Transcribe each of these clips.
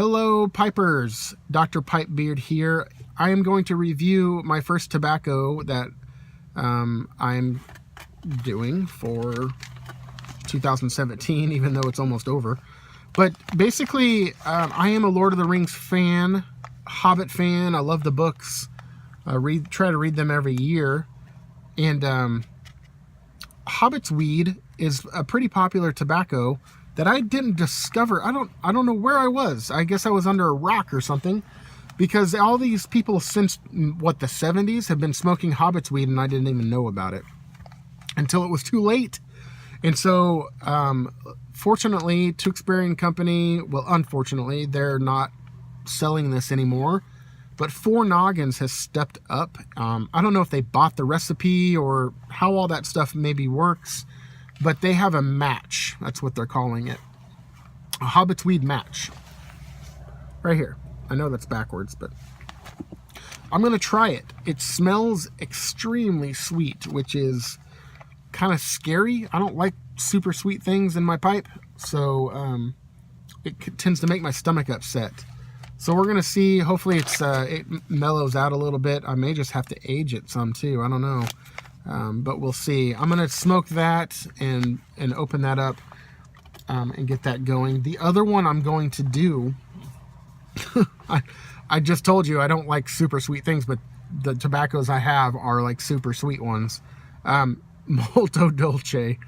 Hello Pipers, Dr. Pipebeard here. I am going to review my first tobacco that I'm doing for 2017, even though it's almost over. But basically, I am a Lord of the Rings fan, Hobbit fan. I love the books. I try to read them every year. And Hobbit's weed is a pretty popular tobacco that I didn't discover. I don't know where I was. I guess I was under a rock or something, because all these people since the 70s have been smoking Hobbit's weed, and I didn't even know about it until it was too late. And so, fortunately, Tewksbury and Company, well, unfortunately, they're not selling this anymore. But 4Noggins has stepped up. I don't know if they bought the recipe or how all that stuff maybe works, but they have a match. That's what they're calling it. A Hobbit's weed match. Right here. I know that's backwards, but I'm going to try it. It smells extremely sweet, which is kind of scary. I don't like super sweet things in my pipe, so it tends to make my stomach upset. So we're going to see. Hopefully it mellows out a little bit. I may just have to age it some too. I don't know. But we'll see. I'm going to smoke that and open that up and get that going. The other one I'm going to do, I just told you I don't like super sweet things, but the tobaccos I have are like super sweet ones. Molto Dolce,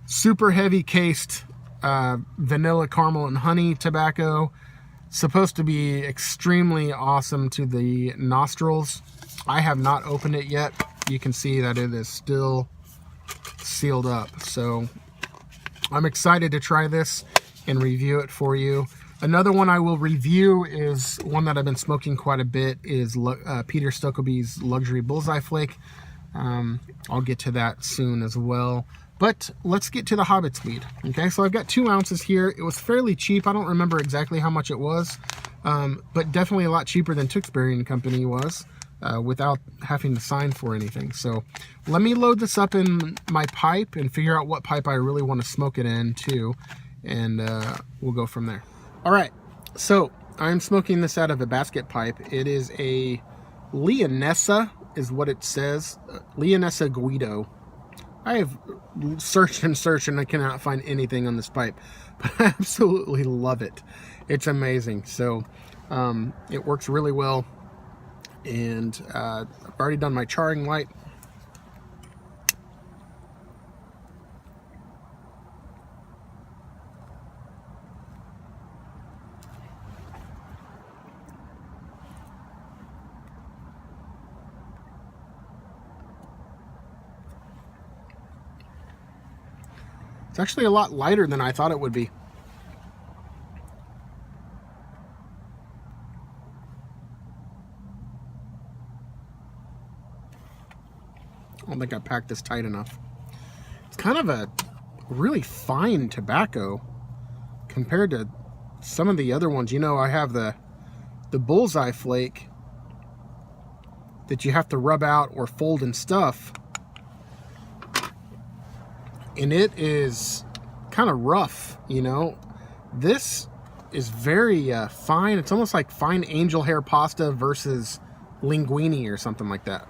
super heavy cased vanilla, caramel, and honey tobacco. Supposed to be extremely awesome to the nostrils. I have not opened it yet. You can see that it is still sealed up. So I'm excited to try this and review it for you. Another one I will review is one that I've been smoking quite a bit, is Peter Stokkebye's Luxury Bullseye Flake. I'll get to that soon as well. But let's get to the Hobbit's weed. Okay, so I've got 2 ounces here. It was fairly cheap. I don't remember exactly how much it was, but definitely a lot cheaper than Tewksbury and Company was, without having to sign for anything. So let me load this up in my pipe and figure out what pipe I really want to smoke it in too, and we'll go from there. All right, so I'm smoking this out of a basket pipe. It is a Leonessa, is what it says. Leonessa Guido. I have searched and searched and I cannot find anything on this pipe, but I absolutely love it. It's amazing. So it works really well, and I've already done my charring light. It's actually a lot lighter than I thought it would be. I don't think I packed this tight enough. It's kind of a really fine tobacco compared to some of the other ones. You know, I have the Bullseye Flake that you have to rub out or fold and stuff. And it is kind of rough, you know. This is very fine. It's almost like fine angel hair pasta versus linguine or something like that.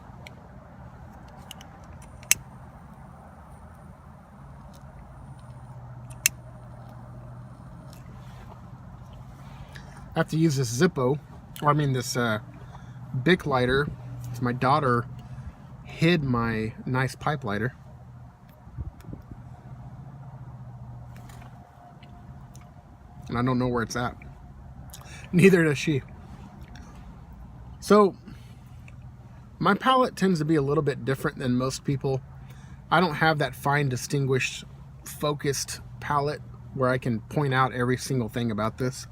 I have to use this Zippo, or I mean this Bic lighter. My daughter hid my nice pipe lighter. And I don't know where it's at. Neither does she. So my palate tends to be a little bit different than most people. I don't have that fine, distinguished, focused palate where I can point out every single thing about this.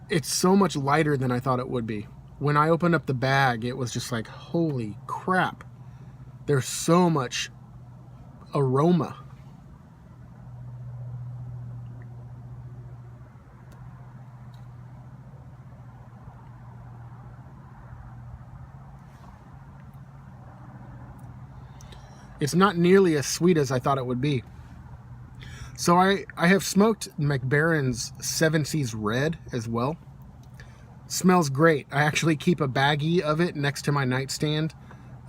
It's so much lighter than I thought it would be. When I opened up the bag, it was just like, holy crap. There's so much aroma. It's not nearly as sweet as I thought it would be. So I have smoked McBaron's 7 Seas Red as well. Smells great. I actually keep a baggie of it next to my nightstand.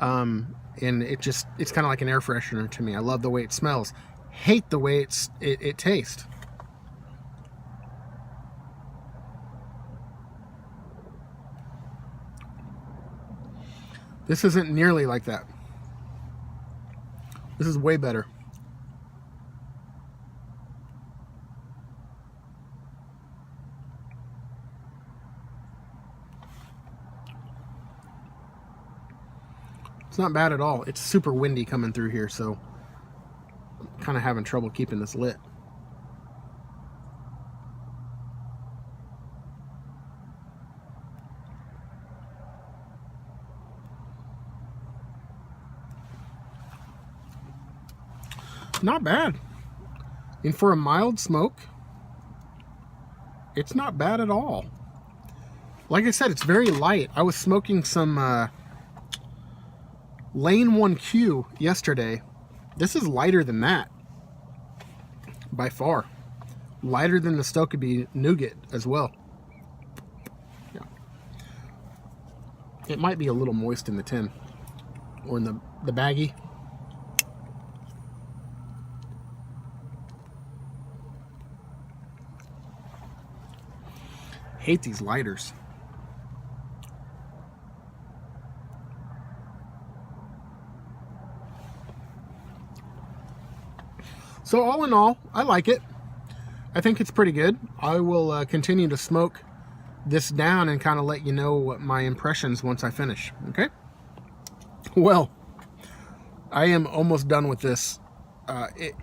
And it's kind of like an air freshener to me. I love the way it smells. Hate the way it tastes. This isn't nearly like that. This is way better. It's not bad at all. It's super windy coming through here, so I'm kind of having trouble keeping this lit. Not bad. And for a mild smoke, it's not bad at all. Like I said, it's very light. I was smoking some Lane 1Q yesterday. This is lighter than that. By far. Lighter than the Stokeby Nougat as well. Yeah. It might be a little moist in the tin. Or in the baggie. Hate these lighters. So all in all, I like it. I think it's pretty good. I will continue to smoke this down and kind of let you know what my impressions once I finish. Okay? Well, I am almost done with this.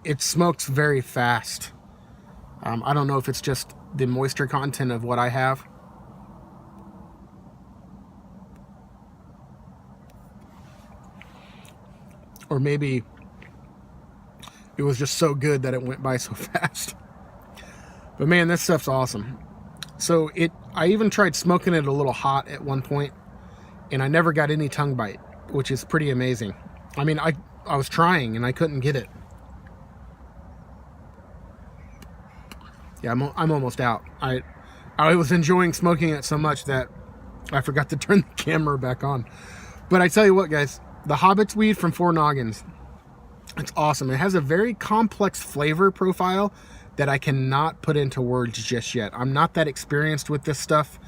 It smokes very fast. I don't know if it's just the moisture content of what I have. Or maybe it was just so good that it went by so fast. But man, this stuff's awesome. So I even tried smoking it a little hot at one point, and I never got any tongue bite, which is pretty amazing. I mean, I was trying and I couldn't get it. Yeah, I'm almost out. I was enjoying smoking it so much that I forgot to turn the camera back on. But I tell you what, guys, the Hobbits weed from 4Noggins, it's awesome. It has a very complex flavor profile that I cannot put into words just yet. I'm not that experienced with this stuff,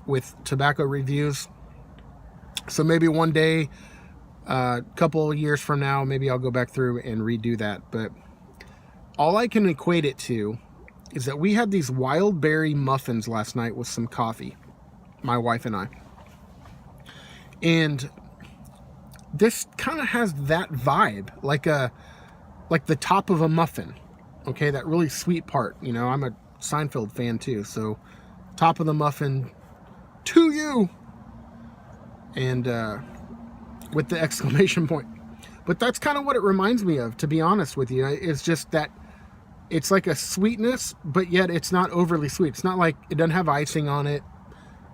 with tobacco reviews. So maybe one day, a couple of years from now, maybe I'll go back through and redo that. But all I can equate it to is that we had these wild berry muffins last night with some coffee, my wife and I. And this kind of has that vibe, like the top of a muffin, okay? That really sweet part, you know. I'm a Seinfeld fan too, so top of the muffin, to you, and with the exclamation point. But that's kind of what it reminds me of, to be honest with you. It's just that it's like a sweetness, but yet it's not overly sweet. It's not like, it doesn't have icing on it.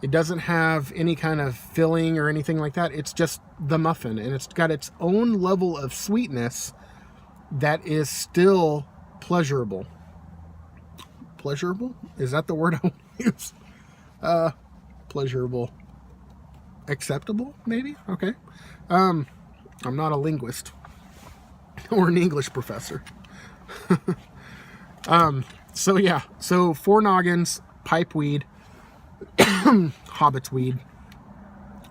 It doesn't have any kind of filling or anything like that. It's just the muffin, and it's got its own level of sweetness that is still pleasurable. Pleasurable? Is that the word I want to use? Pleasurable. Acceptable, maybe? Okay. I'm not a linguist or an English professor. So yeah, so 4Noggins pipe weed, Hobbits weed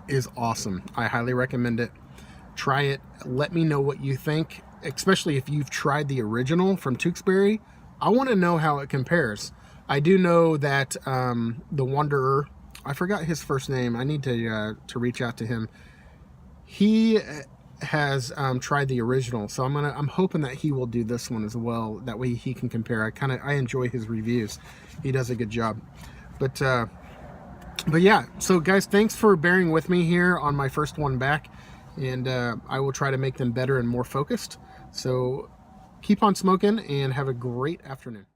is awesome. I highly recommend it. Try it. Let me know what you think, especially if you've tried the original from Tewksbury. I want to know how it compares. I do know that the Wanderer, I forgot his first name. I need to reach out to him. He has tried the original, so I'm hoping that he will do this one as well. That way he can compare. I enjoy his reviews. He does a good job. But yeah, so guys, thanks for bearing with me here on my first one back, and I will try to make them better and more focused. So keep on smoking and have a great afternoon.